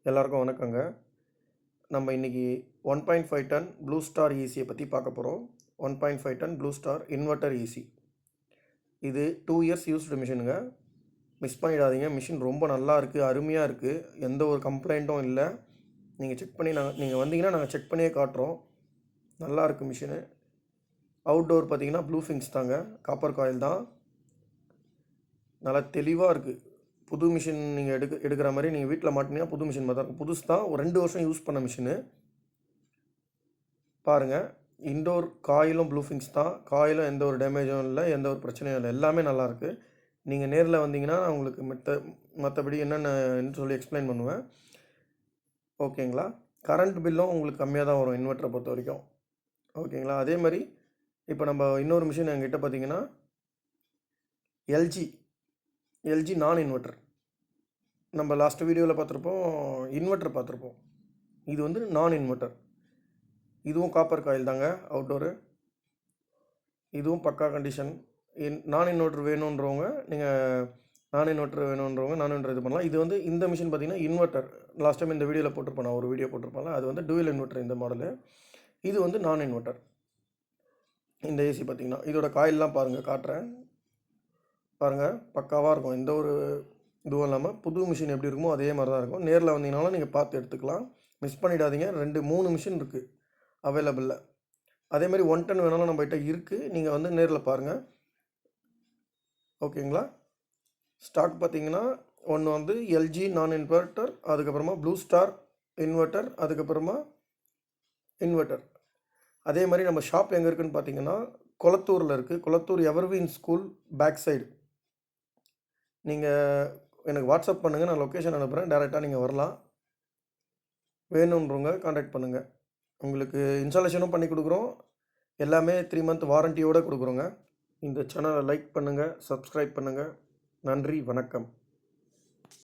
எல்லாருக்கும் வணக்கங்க. நம்ம இன்னைக்கு 1.5 டன் ப்ளூ ஸ்டார் ஈசியை பற்றி பார்க்க போகிறோம். 1.5 ton Blue Star inverter AC. இது 2 இயர்ஸ் யூஸ்டு மிஷினுங்க. மிஸ் பண்ணிடாதீங்க. மிஷின் ரொம்ப நல்லா இருக்குது, அருமையாக இருக்குது. எந்த ஒரு கம்ப்ளைண்ட்டும் இல்லை. நீங்கள் செக் பண்ணி நீங்கள் வந்தீங்கன்னா நாங்கள் செக் பண்ணியே காட்டுறோம். நல்லா இருக்குது மிஷினு. அவுட்டோர் பார்த்தீங்கன்னா ப்ளூ ஃபிங்ஸ் தாங்க, காப்பர் காயில் தான். நல்லா தெளிவாக இருக்குது. புது மிஷின் நீங்கள் எடுக்கிற மாதிரி நீங்கள் வீட்டில் மாட்டினீங்கன்னா புது மிஷின் மாதிரி தான் இருக்கும். புதுசு தான், ஒரு 2 வருஷம் யூஸ் பண்ண மிஷினு. பாருங்கள், இன்டோர் காயிலும் ப்ளூ ஃபிங்ஸ் தான். காயிலும் எந்த ஒரு டேமேஜும் இல்லை, எந்த ஒரு பிரச்சனையும் இல்லை, எல்லாமே நல்லாயிருக்கு. நீங்கள் நேரில் வந்தீங்கன்னா நான் உங்களுக்கு மற்றபடி என்னென்னு சொல்லி எக்ஸ்பிளைன் பண்ணுவேன். ஓகேங்களா? கரண்ட் பில்லும் உங்களுக்கு கம்மியாக தான் வரும் இன்வெர்ட்டரை பொறுத்த வரைக்கும். ஓகேங்களா? அதே மாதிரி இப்போ நம்ம இன்னொரு மிஷின் எங்கிட்ட பார்த்தீங்கன்னா எல்ஜி நான் இன்வெர்ட்டர். நம்ம லாஸ்ட் வீடியோவில் பார்த்துருப்போம், இன்வெர்ட்டர் பார்த்துருப்போம். இது வந்து நான் இன்வெர்ட்டர். இதுவும் காப்பர் காயில் தாங்க, அவுட்டோரு. இதுவும் பக்கா கண்டிஷன். நான் இன்வெர்ட்டர் வேணுன்றவங்க நான் இன்வெர்ட்டர் இது பண்ணலாம். இது வந்து இந்த மிஷின் பார்த்திங்கன்னா இன்வெர்ட்டர். லாஸ்ட் டைம் இந்த வீடியோவில் போட்டிருப்பேன், நான் ஒரு வீடியோ போட்டிருப்பேன்ல, அது வந்து டூயல் இன்வெர்ட்டர் இந்த மாடலு. இது வந்து நான் இன்வெர்ட்டர். இந்த ஏசி பார்த்திங்கன்னா இதோட காயிலெலாம் பாருங்கள், காட்டுறேன் பாருங்கள். பக்காவாக இருக்கும், எந்த ஒரு இதுவும் இல்லாமல். புது மிஷின் எப்படி இருக்குமோ அதே மாதிரி தான் இருக்கும். நேரில் வந்தீங்கனாலும் நீங்கள் பார்த்து எடுத்துக்கலாம். மிஸ் பண்ணிடாதீங்க. 3 மிஷின் இருக்குது அவைலபிளில். அதே மாதிரி 1 டன் வேணாலும் நம்மகிட்ட இருக்குது. நீங்கள் வந்து நேரில் பாருங்கள். ஓகேங்களா? ஸ்டாக் பார்த்தீங்கன்னா ஒன்று வந்து எல்ஜி நான் இன்வெர்ட்டர், அதுக்கப்புறமா ப்ளூ ஸ்டார் இன்வெர்ட்டர், அதுக்கப்புறமா இன்வெர்ட்டர். அதே மாதிரி நம்ம ஷாப் எங்கே இருக்குதுன்னு பார்த்தீங்கன்னா கொளத்தூரில் இருக்குது. Kolathur Everwin school back side. நீங்கள் எனக்கு வாட்ஸ்அப் பண்ணுங்கள், நான் லொக்கேஷன் அனுப்புகிறேன். டேரெக்டாக நீங்கள் வரலாம். வேணுன்றவங்க காண்டாக்ட் பண்ணுங்கள். உங்களுக்கு இன்ஸ்டாலேஷனும் பண்ணி கொடுக்குறோம். எல்லாமே 3 மந்த் வாரண்டியோடு கொடுக்குறோங்க. இந்த சேனலை லைக் பண்ணுங்கள், சப்ஸ்கிரைப் பண்ணுங்கள். நன்றி, வணக்கம்.